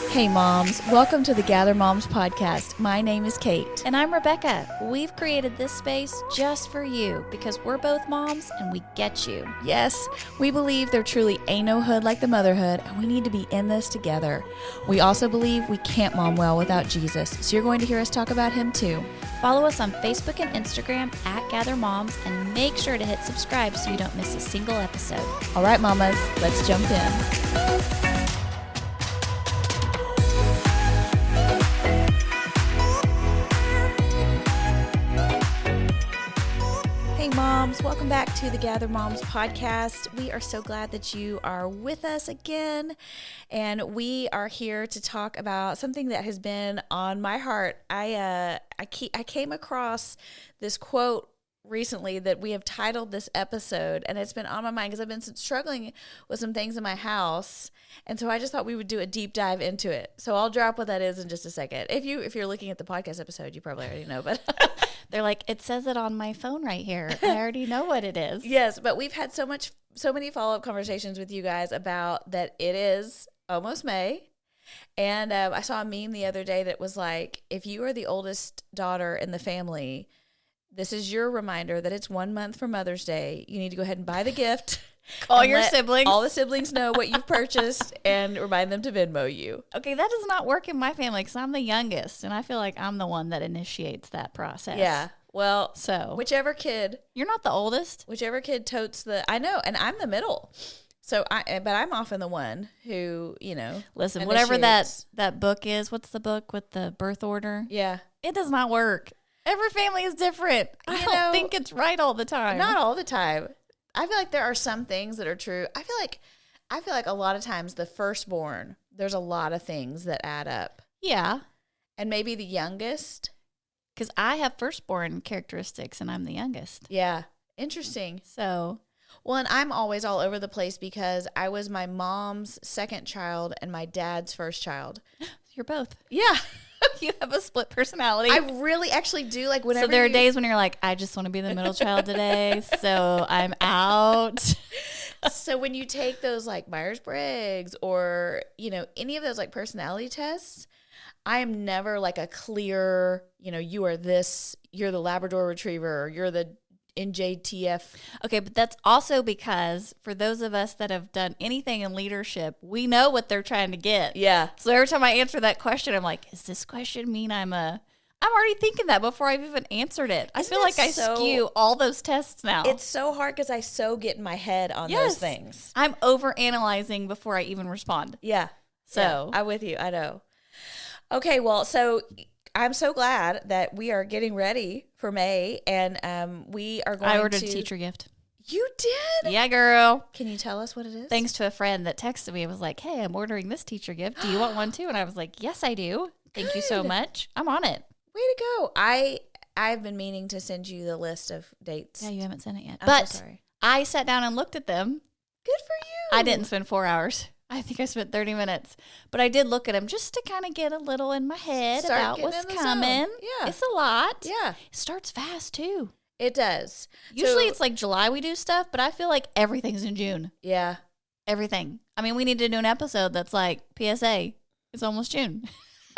Hey moms, welcome to the Gather Moms podcast. My name is Kate. And I'm Rebecca. We've created this space just for you because we're both moms and we get you. Yes, we believe there truly ain't no hood like the motherhood, and we need to be in this together. We also believe we can't mom well without Jesus, so you're going to hear us talk about him too. Follow us on Facebook and Instagram at Gather Moms and make sure to hit subscribe so you don't miss a single episode. All right, mamas, let's jump in. Hey moms, welcome back to the Gather Moms podcast. We are so glad that you are with us again, and we are here to talk about something that has been on my heart. I came across this quote recently that we have titled this episode, and it's been on my mind because I've been struggling with some things in my house, and so I just thought we would do a deep dive into it. So I'll drop what that is in just a second. If you're looking at the podcast episode, you probably already know, but they're like, it says it on my phone right here. I already know what it is. Yes, but we've had so many follow-up conversations with you guys about that it is almost May. And I saw a meme the other day that was like, if you are the oldest daughter in the family, this is your reminder that it's 1 month for Mother's Day. You need to go ahead and buy the gift. Call your siblings. All the siblings know what you've purchased and remind them to Venmo you. Okay, that does not work in my family because I'm the youngest, and I feel like I'm the one that initiates that process. Yeah. Well, so whichever kid. You're not the oldest. Whichever kid totes I know, and I'm the middle. So but I'm often the one who, Listen, initiates. whatever that book is, what's the book with the birth order? Yeah. It does not work. Every family is different. I don't think it's right all the time. Not all the time. I feel like there are some things that are true. I feel like a lot of times the firstborn, there's a lot of things that add up. Yeah. And maybe the youngest. Because I have firstborn characteristics and I'm the youngest. Yeah. Interesting. So. Well, and I'm always all over the place because I was my mom's second child and my dad's first child. You're both. Yeah. You have a split personality. I really actually do. Like whenever. So there are days when you're like, I just want to be the middle child today, so I'm out. So when you take those like Myers-Briggs or, any of those like personality tests, I am never like a clear, you are this, you're the Labrador Retriever, or you're the NJTF. Okay, but that's also because for those of us that have done anything in leadership, we know what they're trying to get. Yeah. So every time I answer that question, I'm like, does this question mean I'm already thinking that before I've even answered it. I feel like I skew all those tests now. It's so hard because I so get in my head on those things. I'm overanalyzing before I even respond. Yeah. So I'm with you. I know. Okay, well, so I'm so glad that we are getting ready for May, and we are going to... I ordered a teacher gift. You did? Yeah, girl. Can you tell us what it is? Thanks to a friend that texted me and was like, hey, I'm ordering this teacher gift. Do you want one too? And I was like, yes, I do. Thank you so much. I'm on it. Way to go. I've been meaning to send you the list of dates. Yeah, you haven't sent it yet. I'm so sorry. I sat down and looked at them. Good for you. I didn't spend 4 hours. I think I spent 30 minutes. But I did look at them just to kind of get a little in my head about what's coming. Yeah. It's a lot. Yeah. It starts fast, too. It does. Usually it's like July we do stuff, but I feel like everything's in June. Yeah. Everything. I mean, we need to do an episode that's like, PSA, it's almost June.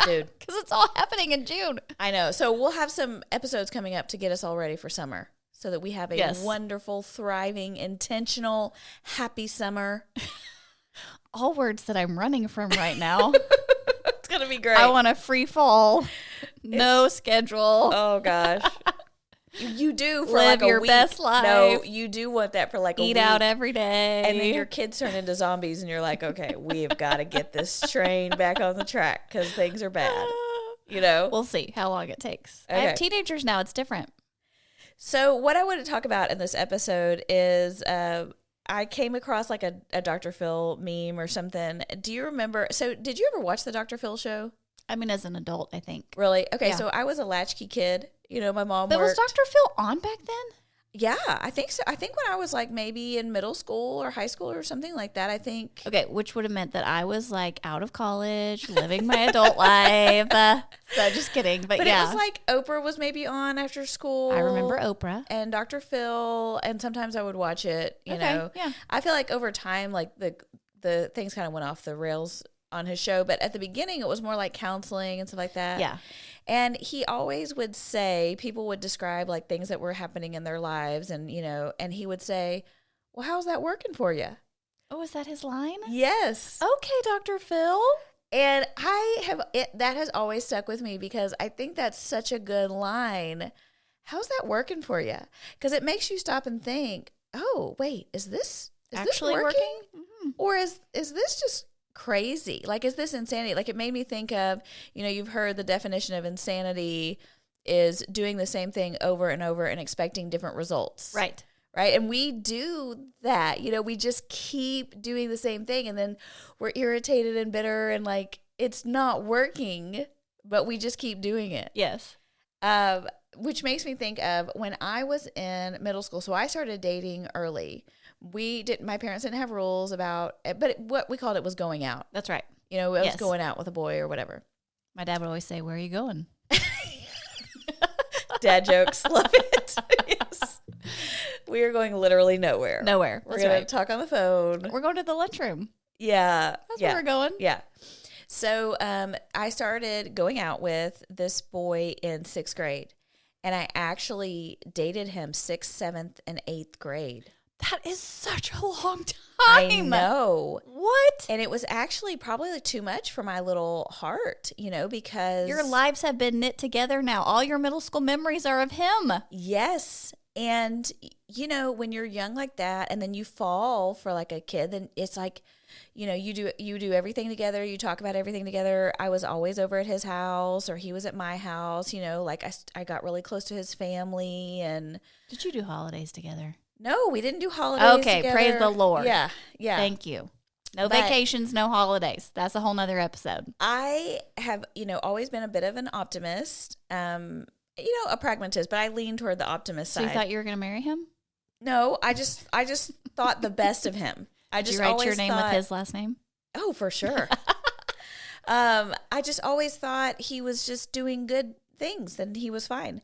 Dude. Because it's all happening in June. I know. So we'll have some episodes coming up to get us all ready for summer so that we have a wonderful, thriving, intentional, happy summer. All words that I'm running from right now. It's going to be great. I want a free fall. No schedule. Oh, gosh. You do for Live like a your week. Best life. No, you do want that for like a week. Eat out every day. And then your kids turn into zombies and you're like, okay, we've got to get this train back on the track because things are bad. We'll see how long it takes. Okay. I have teenagers now. It's different. So what I want to talk about in this episode is I came across like a Dr. Phil meme or something. Do you remember? So did you ever watch the Dr. Phil show? I mean, as an adult, I think. Really? Okay, Yeah. So I was a latchkey kid. My mom But worked. was Dr. Phil on back then? Yeah, I think so. I think when I was like maybe in middle school or high school or something like that, I think. Okay, which would have meant that I was like out of college, living my adult life. So just kidding, but yeah. It was like Oprah was maybe on after school. I remember Oprah. And Dr. Phil, and sometimes I would watch it, you know. Yeah. I feel like over time, like the things kind of went off the rails on his show, but at the beginning it was more like counseling and stuff like that. Yeah. And he always would say, people would describe like things that were happening in their lives, and and he would say, "Well, how's that working for you?" Oh, is that his line? Yes. Okay, Dr. Phil. And that has always stuck with me because I think that's such a good line. How's that working for you? Because it makes you stop and think, oh, wait, is this Actually working? Mm-hmm. Or is this just crazy? Like, is this insanity? Like, it made me think of, you've heard the definition of insanity is doing the same thing over and over and expecting different results. Right. Right. And we do that. We just keep doing the same thing, and then we're irritated and bitter and like it's not working, but we just keep doing it. Yes. Which makes me think of when I was in middle school. So I started dating early. My parents didn't have rules about it, but what we called it was going out. That's right. I was going out with a boy or whatever. My dad would always say, "Where are you going?" Dad jokes. Love it. Yes. We are going literally nowhere. Nowhere. We're going to talk on the phone. We're going to the lunchroom. Yeah. That's where we're going. Yeah. So I started going out with this boy in 6th grade, and I actually dated him 6th, 7th, and 8th grade. That is such a long time. I know. What? And it was actually probably like too much for my little heart, because your lives have been knit together now. All your middle school memories are of him. Yes. And, when you're young like that and then you fall for like a kid, then it's like, you do everything together. You talk about everything together. I was always over at his house, or he was at my house, like I got really close to his family. And did you do holidays together? No, we didn't do holidays Okay, together. praise the Lord. Yeah. Thank you. No vacations, no holidays. That's a whole nother episode. I have, always been a bit of an optimist, a pragmatist, but I lean toward the optimist side. So you thought you were going to marry him? No, I just thought the best of him. Did you write your name with his last name? Oh, for sure. I just always thought he was just doing good things and he was fine.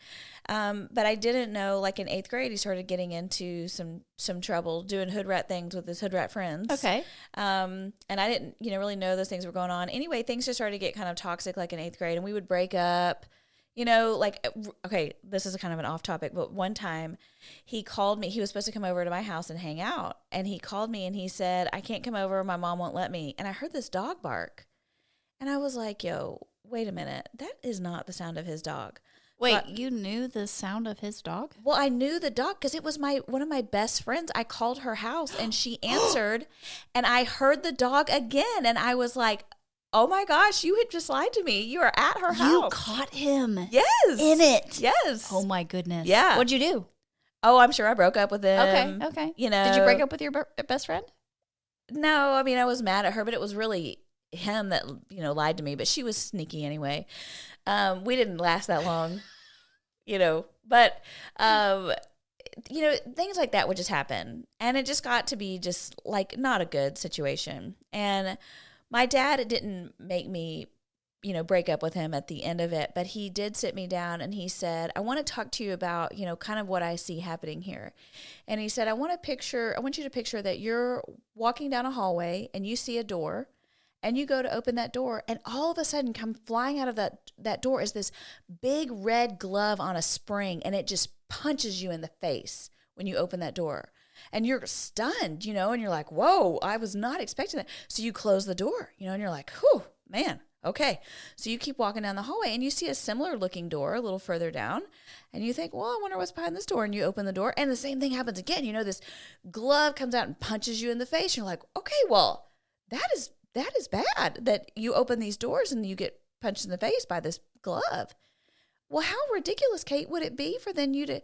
But I didn't know, like in 8th grade, he started getting into some trouble doing hood rat things with his hood rat friends. Okay. And I didn't, really know those things were going on. Anyway, things just started to get kind of toxic, like in 8th grade, and we would break up. Okay, this is kind of an off topic, but one time he called me. He was supposed to come over to my house and hang out. And he called me and he said, "I can't come over. My mom won't let me." And I heard this dog bark. And I was like, yo, wait a minute. That is not the sound of his dog. Wait, but, you knew the sound of his dog? Well, I knew the dog because it was one of my best friends. I called her house and she answered and I heard the dog again. And I was like, oh my gosh, you had just lied to me. You are at her house. You caught him. Yes. In it. Yes. Oh my goodness. Yeah. What'd you do? Oh, I'm sure I broke up with him. Okay. Did you break up with your best friend? No, I mean, I was mad at her, but it was really him that, lied to me, but she was sneaky anyway. We didn't last that long, but, things like that would just happen. And it just got to be just like not a good situation. And my dad didn't make me, break up with him at the end of it, but he did sit me down and he said, "I want to talk to you about, kind of what I see happening here." And he said, I want you to picture that you're walking down a hallway and you see a door and you go to open that door and all of a sudden come flying out of that door is this big red glove on a spring and it just punches you in the face when you open that door. And you're stunned, and you're like, whoa, I was not expecting that. So you close the door, and you're like, whew, man, okay. So you keep walking down the hallway and you see a similar looking door a little further down and you think, well, I wonder what's behind this door. And you open the door and the same thing happens again. This glove comes out and punches you in the face. You're like, okay, well, that is bad that you open these doors and you get punched in the face by this glove. Well, how ridiculous, Kate, would it be for then you to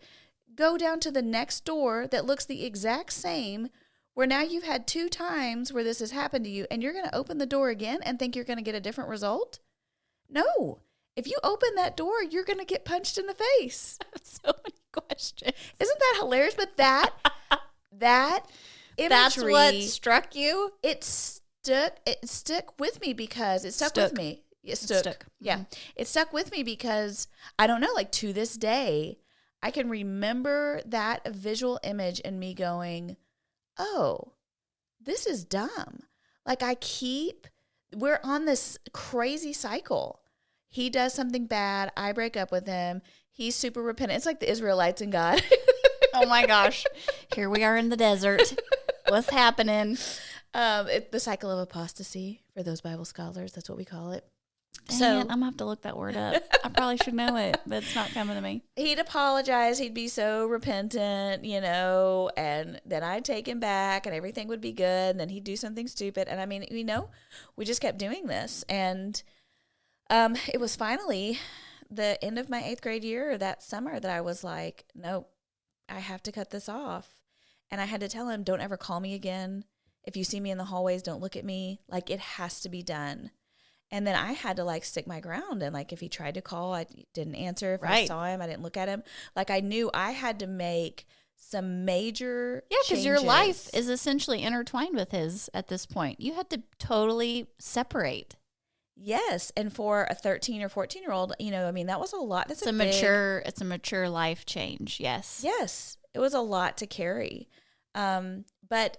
go down to the next door that looks the exact same, where now you've had 2 times where this has happened to you, and you're going to open the door again and think you're going to get a different result? No. If you open that door, you're going to get punched in the face. So many questions. Isn't that hilarious? But that imagery, that's what struck you? It stuck with me because it stuck with me. It stuck. Yeah. Mm-hmm. It stuck with me because I don't know, like to this day, I can remember that visual image and me going, oh, this is dumb. Like we're on this crazy cycle. He does something bad. I break up with him. He's super repentant. It's like the Israelites and God. Oh my gosh. Here we are in the desert. What's happening? The cycle of apostasy for those Bible scholars. That's what we call it. Dang it, I'm going to have to look that word up. I probably should know it, but it's not coming to me. He'd apologize. He'd be so repentant, and then I'd take him back and everything would be good. And then he'd do something stupid. And I mean, we just kept doing this. And it was finally the end of my 8th grade year that summer that I was like, nope, I have to cut this off. And I had to tell him, don't ever call me again. If you see me in the hallways, don't look at me. Like, it has to be done. And then I had to stick my ground. And if he tried to call, I didn't answer. If I saw him, I didn't look at him. I knew I had to make some major changes. Because your life is essentially intertwined with his at this point. You had to totally separate. Yes. And for a 13 or 14-year-old, that was a lot. It's a mature life change. Yes. Yes. It was a lot to carry. But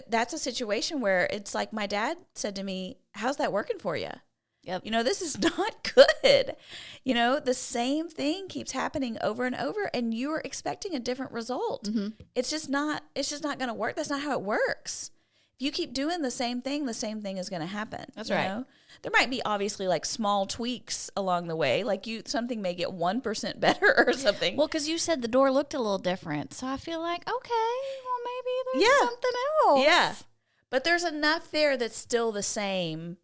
that's a situation where it's like my dad said to me, how's that working for you? Yep. This is not good. The same thing keeps happening over and over and you're expecting a different result. Mm-hmm. It's just not going to work. That's not how it works. If you keep doing the same thing is going to happen. That's right. There might be obviously small tweaks along the way. Something may get 1% better or something. Well, because you said the door looked a little different. So I feel like, okay, well, maybe there's something else. Yeah. But there's enough there that's still the same,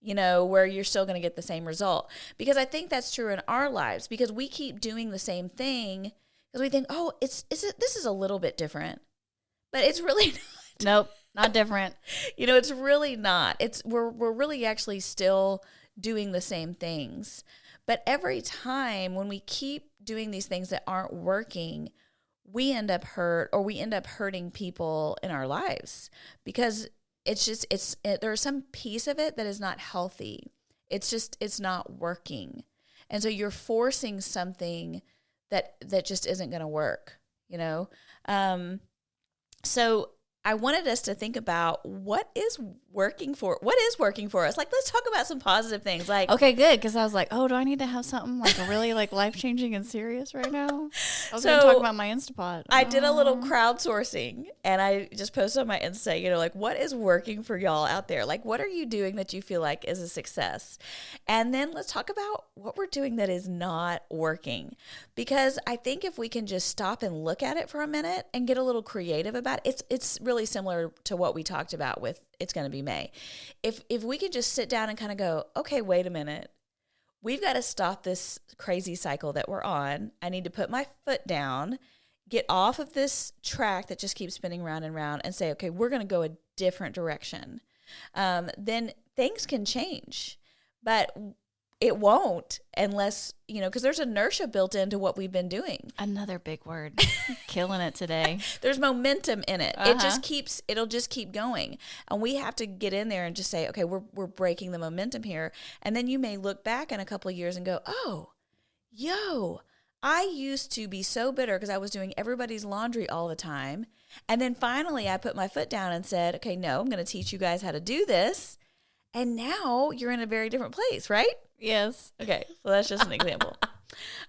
where you're still going to get the same result. Because I think that's true in our lives because we keep doing the same thing because we think, oh, this is a little bit different. But it's really not. Nope. Not different. It's really not. We're really actually still doing the same things. But every time when we keep doing these things that aren't working, we end up hurting people in our lives because there's some piece of it that is not healthy. It's not working. And so you're forcing something that just isn't going to work, So I wanted us to think about what is working for us. Let's talk about some positive things. Okay, good. Because I was like, oh, do I need to have something really life-changing and serious right now? I was going to talk about my Instapot. I did a little crowdsourcing and I just posted on my Insta, what is working for y'all out there? What are you doing that you feel like is a success? And then let's talk about what we're doing that is not working. Because I think if we can just stop and look at it for a minute and get a little creative about it, it's really similar to what we talked about with It's Going to Be May. If we could just sit down and kind of go, okay, wait a minute. We've got to stop this crazy cycle that we're on. I need to put my foot down, get off of this track that just keeps spinning round and round and say, okay, we're going to go a different direction. Then things can change. But it won't unless, because there's inertia built into what we've been doing. Another big word. Killing it today. There's momentum in it. It'll just keep going. And we have to get in there and just say, okay, we're breaking the momentum here. And then you may look back in a couple of years and go, I used to be so bitter because I was doing everybody's laundry all the time. And then finally I put my foot down and said, okay, no, I'm going to teach you guys how to do this. And now you're in a very different place, right? Yes. Okay, so that's just an example.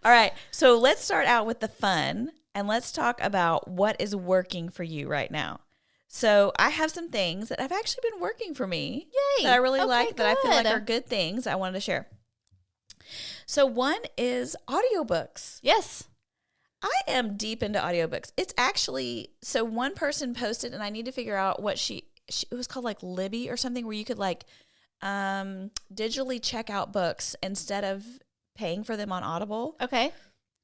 All right, so let's start out with the fun, and let's talk about what is working for you right now. So I have some things that have actually been working for me. Yay! That I really like, that I feel like are good things I wanted to share. So one is audiobooks. Yes. I am deep into audiobooks. It's actually, so one person posted, and I need to figure out what it was called Libby or something, where you could digitally check out books instead of paying for them on Audible. Okay.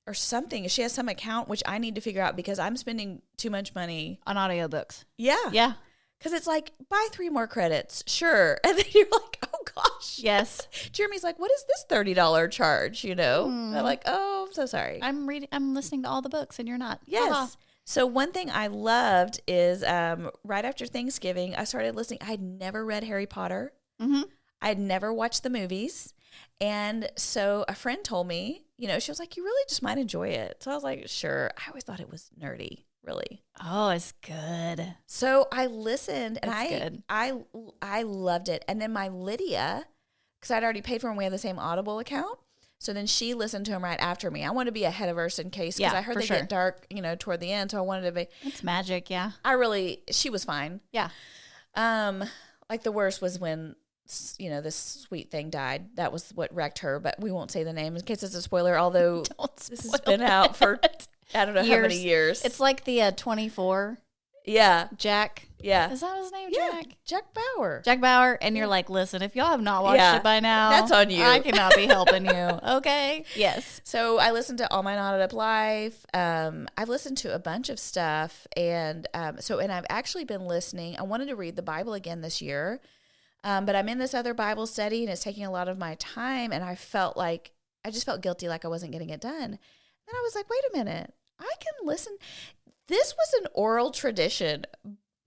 Or something. She has some account, which I need to figure out because I'm spending too much money. On audiobooks. Yeah. Yeah. Because it's buy 3 more credits. Sure. And then you're like, oh gosh. Yes. Jeremy's like, what is this $30 charge? And I'm like, oh, I'm so sorry. I'm listening to all the books and you're not. Yes. Uh-huh. So one thing I loved is right after Thanksgiving, I started listening. I had never read Harry Potter. Mm-hmm. I had never watched the movies. And so a friend told me, she was like, you really just might enjoy it. So I was like, sure. I always thought it was nerdy, really. Oh, it's good. So I listened, and That's good. I loved it. And then my Lydia, because I'd already paid for them, we have the same Audible account. So then she listened to them right after me. I wanted to be ahead of her in case, because I heard they get dark, toward the end. So I wanted to be. It's magic, yeah. She was fine. Yeah. Like the worst was when, this sweet thing died. That was what wrecked her, but we won't say the name in case it's a spoiler, although this has been out for, I don't know how many years. It's like the 24. Yeah. Jack. Yeah. Is that his name, yeah. Jack? Jack Bauer. Jack Bauer. And you're like, listen, if y'all have not watched it by now, that's on you. I cannot be helping you. Okay? Yes. So I listened to All My Knotted Up Life. I've listened to a bunch of stuff. And and I've actually been listening. I wanted to read the Bible again this year. But I'm in this other Bible study, and it's taking a lot of my time. And I just felt guilty, like I wasn't getting it done. And I was like, wait a minute. I can listen. This was an oral tradition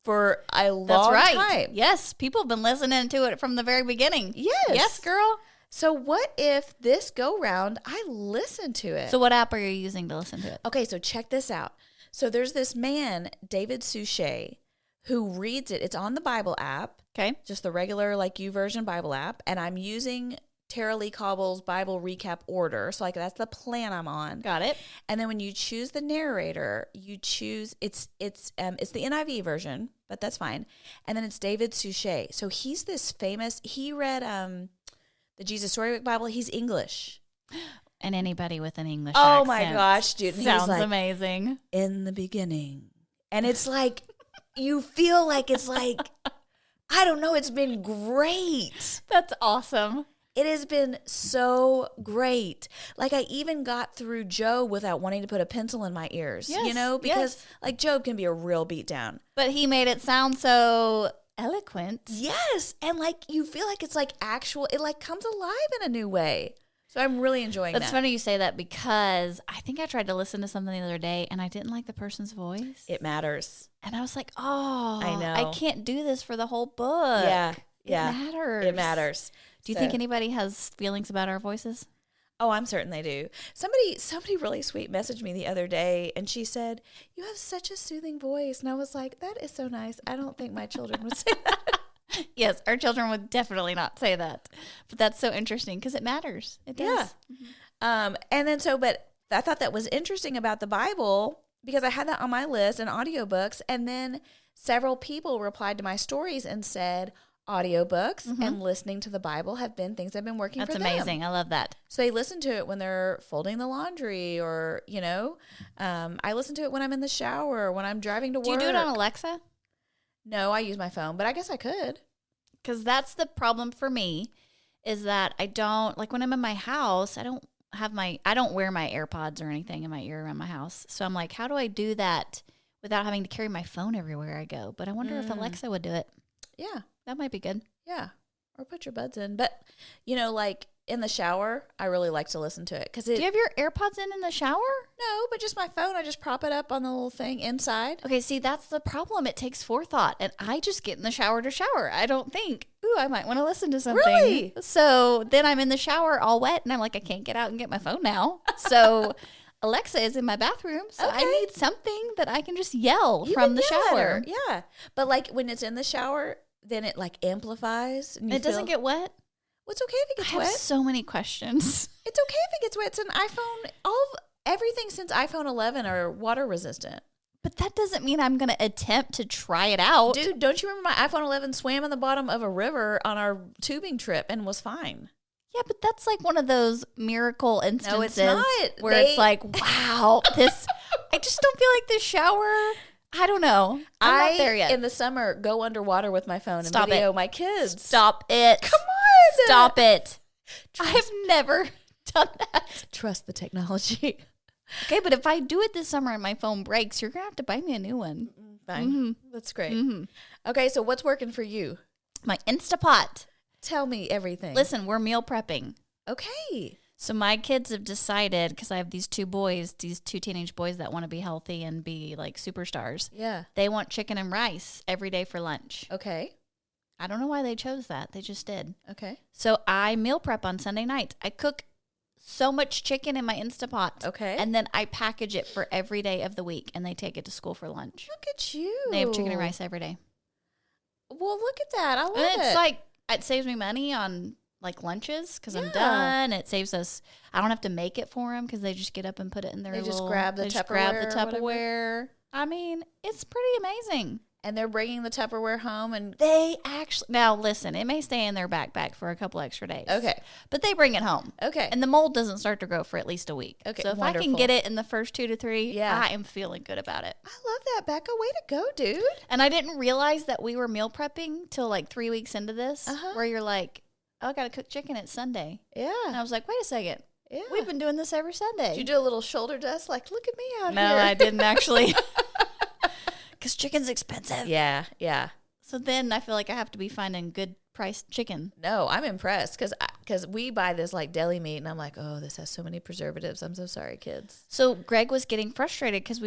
for a long time. Yes, people have been listening to it from the very beginning. Yes. Yes, girl. So what if this go round, I listen to it? So what app are you using to listen to it? Okay, so check this out. So there's this man, David Suchet, who reads it. It's on the Bible app. Okay. Just the regular YouVersion Bible app. And I'm using Tara Lee Cobble's Bible recap order. So that's the plan I'm on. Got it. And then when you choose the narrator, you choose it's the NIV version, but that's fine. And then it's David Suchet. So he's this famous. He read the Jesus Storybook Bible. He's English. And anybody with an English accent. Oh my gosh, dude! Sounds amazing. In the beginning, and it's like you feel like it's like I don't know. It's been great. That's awesome. It has been so great. Like I even got through Job without wanting to put a pencil in my ears, because Job can be a real beatdown. But he made it sound so eloquent. Yes. And you feel like it's actual, it comes alive in a new way. So I'm really enjoying that. That's funny you say that, because I think I tried to listen to something the other day and I didn't like the person's voice. It matters. And I was like, oh, I know. I can't do this for the whole book. Yeah. It matters. It matters. Do you think anybody has feelings about our voices? Oh, I'm certain they do. Somebody really sweet messaged me the other day, and she said, "You have such a soothing voice." And I was like, "That is so nice." I don't think my children would say that. Yes, our children would definitely not say that. But that's so interesting because it matters. It does. Yeah. And then but I thought that was interesting about the Bible, because I had that on my list and audiobooks, and then several people replied to my stories and said, audiobooks and listening to the Bible have been things that have been working for them. That's amazing. I love that. So they listen to it when they're folding the laundry, or, I listen to it when I'm in the shower, when I'm driving to work. Do you do it on Alexa? No, I use my phone, but I guess I could. Because that's the problem for me, is that I don't, when I'm in my house, I don't wear my AirPods or anything in my ear around my house. So I'm like, how do I do that without having to carry my phone everywhere I go? But I wonder if Alexa would do it. Yeah. That might be good. Yeah. Or put your buds in. But, in the shower, I really like to listen to it. Do you have your AirPods in the shower? No, but just my phone. I just prop it up on the little thing inside. Okay, see, that's the problem. It takes forethought. And I just get in the shower to shower. I don't think, I might want to listen to something. Really? So then I'm in the shower all wet, and I'm like, I can't get out and get my phone now. So Alexa is in my bathroom, so I need something that I can just yell from the shower. Yeah. But when it's in the shower, then it amplifies. And it doesn't get wet? Well, it's okay if it gets wet. I have so many questions. It's okay if it gets wet. It's an iPhone. Everything since iPhone 11 are water resistant. But that doesn't mean I'm going to attempt to try it out. Dude, don't you remember my iPhone 11 swam in the bottom of a river on our tubing trip and was fine? Yeah, but that's one of those miracle instances. No, it's not. Where it's wow, I just don't feel like this shower. I don't know. I'm not there yet. In the summer, go underwater with my phone and video my kids. Stop it. Come on. Stop it. I have never done that. Trust the technology. Okay, but if I do it this summer and my phone breaks, you're going to have to buy me a new one. Fine. Mm-hmm. That's great. Mm-hmm. Okay, so what's working for you? My Instapot. Tell me everything. Listen, we're meal prepping. Okay. So my kids have decided, because I have these two teenage boys that want to be healthy and be superstars. Yeah. They want chicken and rice every day for lunch. Okay. I don't know why they chose that. They just did. Okay. So I meal prep on Sunday nights. I cook so much chicken in my Instapot. Okay. And then I package it for every day of the week, and they take it to school for lunch. Look at you. They have chicken and rice every day. Well, look at that. I love it. And it's like, it saves me money on like lunches because I'm done. It saves us. I don't have to make it for them because they just get up and put it in their They little. just grab the Tupperware. I mean, it's pretty amazing. And they're bringing the Tupperware home, and They actually, now listen, it may stay in their backpack for a couple extra days. Okay. But they bring it home. Okay. And the mold doesn't start to grow for at least a week. Okay, So if I wonderful. can get it in the first 2 to 3, Yeah. I am feeling good about it. I love that, Becca. Way to go, dude. And I didn't realize that we were meal prepping till like 3 weeks into this, where you're like, oh, I got to cook chicken. It's Sunday. And I Yeah. was like, wait a second. Yeah. We've been doing this every Sunday. Did you do a little shoulder dust? Like, look at me out No, here. I didn't actually. Because chicken's expensive. Yeah. Yeah. So then I feel like I have to be finding good priced chicken. No, I'm impressed because we buy this like deli meat, and I'm like, oh, this has so many preservatives. I'm so sorry, kids. So Greg was getting frustrated because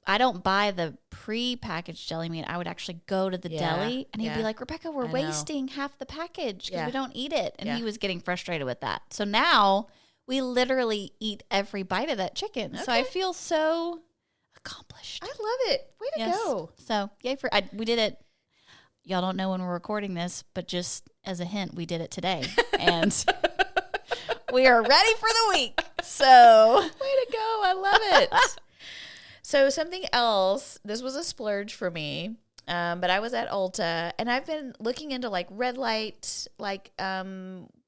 I don't buy the pre-packaged deli meat. I would actually go to the Yeah, deli and he'd be yeah. like, Rebecca, we're I know. wasting half the package because Yeah. we don't eat it. And Yeah. he was getting frustrated with that. So now we literally eat every bite of that chicken. So I Okay. feel so accomplished. I love it. Way to go. So yay we did it. Y'all don't know when we're recording this, but just as a hint, we did it today. And we are ready for the week. So Way to go. I love it. So something else, this was a splurge for me, but I was at Ulta, and I've been looking into like red light, like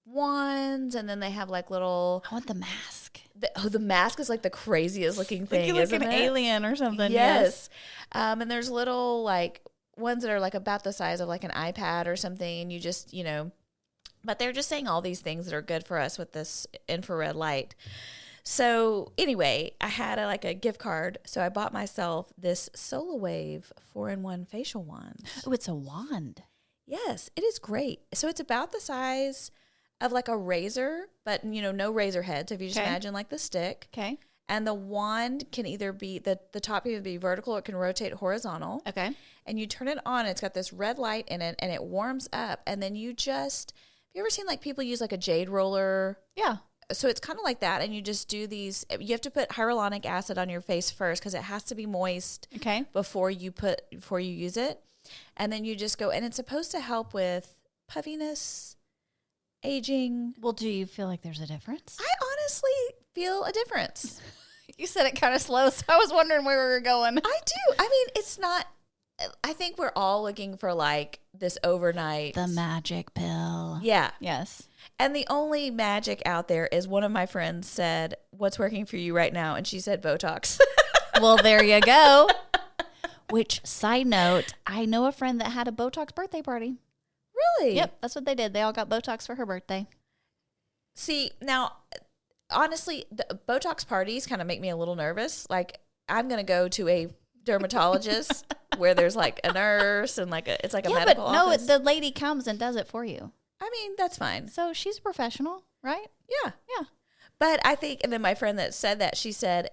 wands, and then they have like little, I want the mask. the mask is like the craziest looking thing, Like isn't an it? alien or something. Yes. And there's little like ones that are like about the size of like an iPad or something, and you just, but they're just saying all these things that are good for us with this infrared light. So anyway, I had a gift card, so I bought myself this SolaWave 4-in-1 facial wand. Oh, it's a wand. Yes, it is great. So it's about the size of like a razor, but no razor head. So if you just Okay. imagine like the stick. Okay. And the wand can either be, the top can either be vertical or it can rotate horizontal. Okay. And you turn it on, it's got this red light in it, and it warms up. And then have you ever seen like people use like a jade roller? Yeah. So it's kind of like that. And you just do these, you have to put hyaluronic acid on your face first because it has to be moist Okay. before you use it. And then you just go, and it's supposed to help with puffiness, aging. Well, do you feel like there's a difference? I honestly feel a difference. You said it kind of slow, so I was wondering where we were going. I do. I mean, it's not, I think we're all looking for like this overnight. The magic pill. Yeah. Yes. And the only magic out there is one of my friends said, what's working for you right now? And she said Botox. Well, there you go. Which, side note, I know a friend that had a Botox birthday party. Really? Yep, that's what they did. They all got Botox for her birthday. See, now, honestly, the Botox parties kind of make me a little nervous. Like, I'm going to go to a dermatologist where there's like a nurse and it's like a medical but no, office. the lady comes and does it for you. I mean, that's fine. So she's a professional, right? Yeah. Yeah. But I think, and then my friend that said that, she said,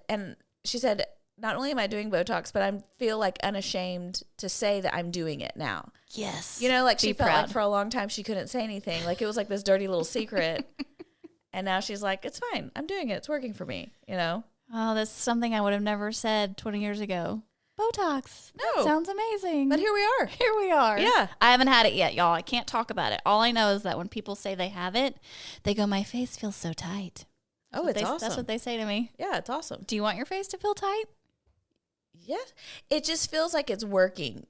not only am I doing Botox, but I feel like unashamed to say that I'm doing it now. Yes. Like she Be felt proud. like for a long time she couldn't say anything. Like it was like this dirty little secret. And now she's like, it's fine. I'm doing it. It's working for me, Oh, that's something I would have never said 20 years ago. Botox. No. That sounds amazing. But here we are. Here we are. Yeah. I haven't had it yet, y'all. I can't talk about it. All I know is that when people say they have it, they go, my face feels so tight. Oh, it's awesome. That's what they say to me. Yeah, it's awesome. Do you want your face to feel tight? Yes. It just feels like it's working,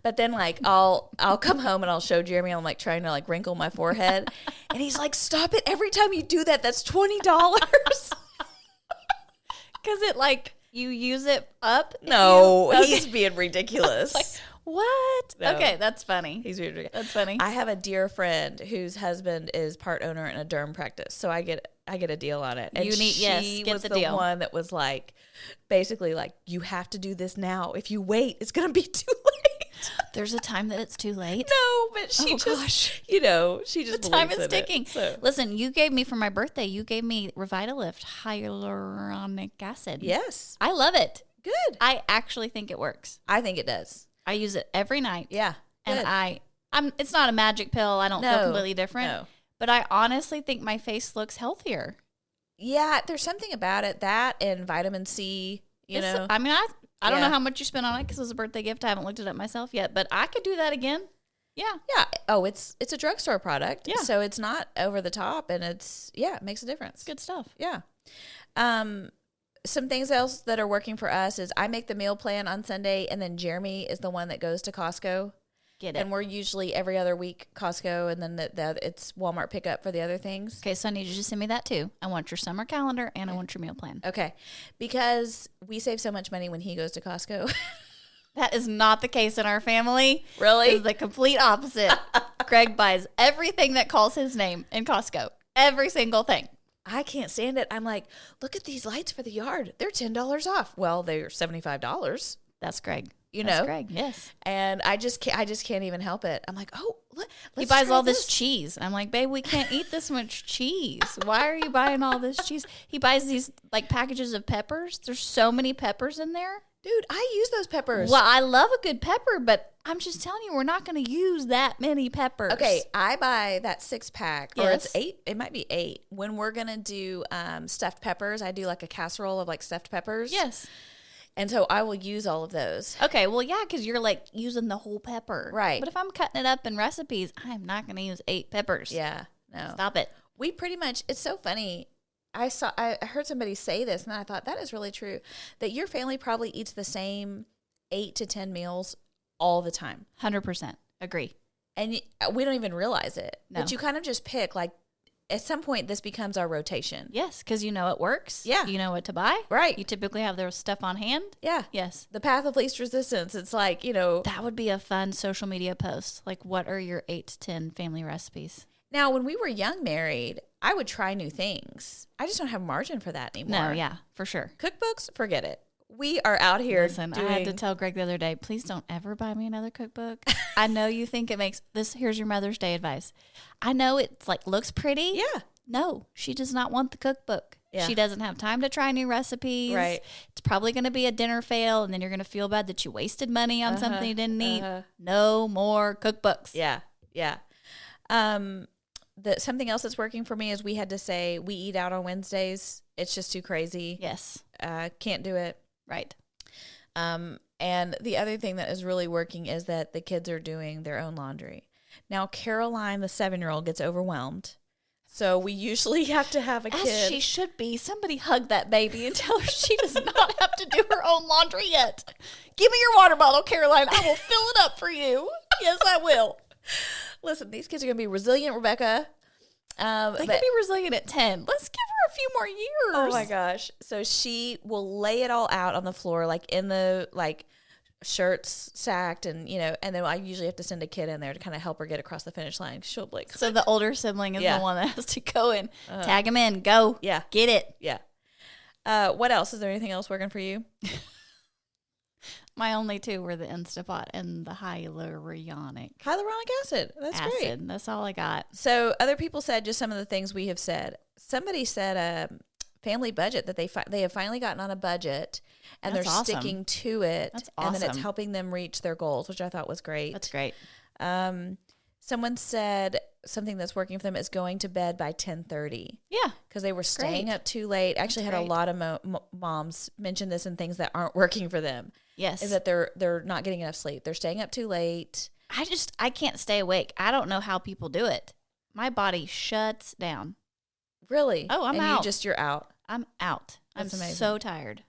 But then like I'll come home and I'll show Jeremy, I'm like trying to like wrinkle my forehead. And he's like, stop it. Every time you do that, that's $20. Because it you use it up? No, Okay. he's being ridiculous. What? No. Okay, that's funny. He's being ridiculous. That's funny. I have a dear friend whose husband is part owner in a derm practice, so I get a deal on it. And she get was the the deal. one that was like, basically like, you have to do this now. If you wait, it's gonna be too late. There's a time that it's too late. No, but she she just The time believes is in it, ticking. so. Listen, you gave me for my birthday, you gave me Revitalift hyaluronic acid. Yes, I love it. good. I actually think it works. I think it does. I use it every night. Yeah, And good. it's not a magic pill. I don't feel completely different. No. But I honestly think my face looks healthier. Yeah, there's something about it, that and vitamin C, you know. I mean, I don't Yeah. know how much you spent on it because it was a birthday gift. I haven't looked it up myself yet, but I could do that again. Yeah. Yeah. Oh, it's a drugstore product. Yeah. So it's not over the top, and it makes a difference. Good stuff. Yeah. Some things else that are working for us is I make the meal plan on Sunday, and then Jeremy is the one that goes to Costco. Get it. And we're usually every other week Costco, and then it's Walmart pickup for the other things. Okay, so I need you to send me that too. I want your summer calendar and I want your meal plan. Okay. Because we save so much money when he goes to Costco. That is not the case in our family. Really? It's the complete opposite. Greg buys everything that calls his name in Costco. Every single thing. I can't stand it. I'm like, look at these lights for the yard. They're $10 off. Well, they're $75. That's Greg. You That's know, Greg. Yes. And I just can't even help it. I'm like, oh, let's He buys try all this cheese. I'm like, babe, we can't eat this much cheese. Why are you buying all this cheese? He buys these like packages of peppers. There's so many peppers in there. Dude, I use those peppers. Well, I love a good pepper, but I'm just telling you, we're not going to use that many peppers. Okay, I buy that 6-pack, or Yes. it's 8. It might be 8. When we're gonna do stuffed peppers, I do like a casserole of like stuffed peppers. Yes. And so I will use all of those. Okay, well, yeah, because you're like using the whole pepper. Right. But if I'm cutting it up in recipes, I'm not going to use 8 peppers. Yeah, no. Stop it. We pretty much, it's so funny. I heard somebody say this, and I thought that is really true, that your family probably eats the same 8 to 10 meals all the time. 100%. Agree. And we don't even realize it. No. But you kind of just pick, like, at some point, this becomes our rotation. Yes, because you know it works. Yeah. You know what to buy. Right. You typically have their stuff on hand. Yeah. Yes. The path of least resistance. It's like, That would be a fun social media post. Like, what are your 8 to 10 family recipes? Now, when we were young married, I would try new things. I just don't have margin for that anymore. No, yeah, for sure. Cookbooks, forget it. We are out here Listen, I had to tell Greg the other day, please don't ever buy me another cookbook. I know you think it makes this. Here's your Mother's Day advice. I know it's like looks pretty. Yeah. No, she does not want the cookbook. Yeah. She doesn't have time to try new recipes. Right. It's probably going to be a dinner fail, and then you're going to feel bad that you wasted money on something you didn't need. No more cookbooks. Yeah. Yeah. Something else that's working for me is we had to say we eat out on Wednesdays. It's just too crazy. Yes. Can't do it. Right. And the other thing that is really working is that the kids are doing their own laundry. Now, Caroline, the 7-year-old, gets overwhelmed. So we usually have to have a kid. As she should be. Somebody hug that baby and tell her she does not have to do her own laundry yet. Give me your water bottle, Caroline. I will fill it up for you. Yes, I will. Listen, these kids are going to be resilient, Rebecca. They could be resilient at 10. Let's give her a few more years. Oh my gosh. So she will lay it all out on the floor, like in the shirts sacked, and and then I usually have to send a kid in there to kind of help her get across the finish line. She'll be like, so the older sibling is Yeah. the one that has to go and tag him in. Go. Yeah. Get it. yeah. What else? Is there anything else working for you? My only 2 were the Instapot and the hyaluronic Hyaluronic acid. That's acid. great. That's all I got. So other people said just some of the things we have said. Somebody said family budget, that they have finally gotten on a budget, and That's they're awesome. sticking to it. That's And then it's awesome. helping them reach their goals, which I thought was great. That's great. Someone said something that's working for them is going to bed by 10:30 Yeah. because they were staying Great. up too late. Actually, That's had a great. lot of moms mention this and things that aren't working for them. Yes. Is that they're not getting enough sleep. They're staying up too late. I can't stay awake. I don't know how people do it. My body shuts down. Really? Oh, I'm and out. You're out. I'm out. That's I'm amazing. so tired.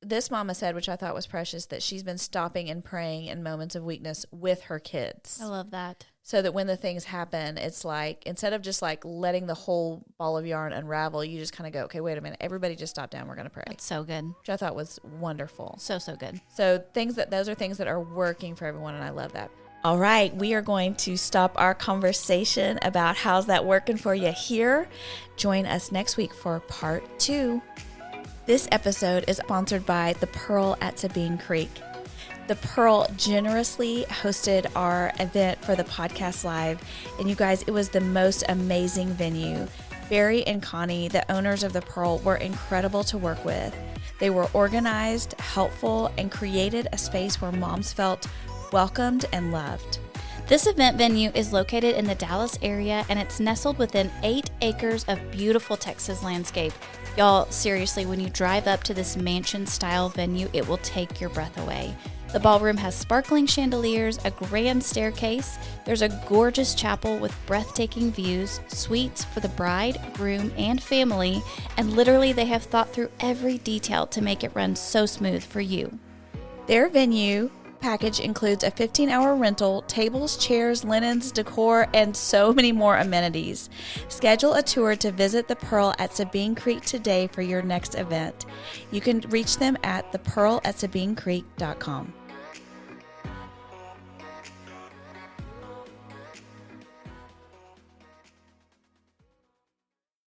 This mama said, which I thought was precious, that she's been stopping and praying in moments of weakness with her kids. I love that. So that when the things happen, it's like, instead of just like letting the whole ball of yarn unravel, you just kind of go, okay, wait a minute. Everybody just stop down. We're going to pray. That's so good. Which I thought was wonderful. So good. So those are things that are working for everyone, and I love that. All right, we are going to stop our conversation about how's that working for you here. Join us next week for part 2. This episode is sponsored by The Pearl at Sabine Creek. The Pearl generously hosted our event for the podcast live, and you guys, it was the most amazing venue. Barry and Connie, the owners of The Pearl, were incredible to work with. They were organized, helpful, and created a space where moms felt welcomed and loved. This event venue is located in the Dallas area, and it's nestled within 8 acres of beautiful Texas landscape. Y'all, seriously, when you drive up to this mansion-style venue, it will take your breath away. The ballroom has sparkling chandeliers, a grand staircase. There's a gorgeous chapel with breathtaking views, suites for the bride, groom, and family, and literally they have thought through every detail to make it run so smooth for you. Their venue package includes a 15-hour rental, tables, chairs, linens, decor, and so many more amenities. Schedule a tour to visit the Pearl at Sabine Creek today for your next event. You can reach them at thepearl@sabinecreek.com.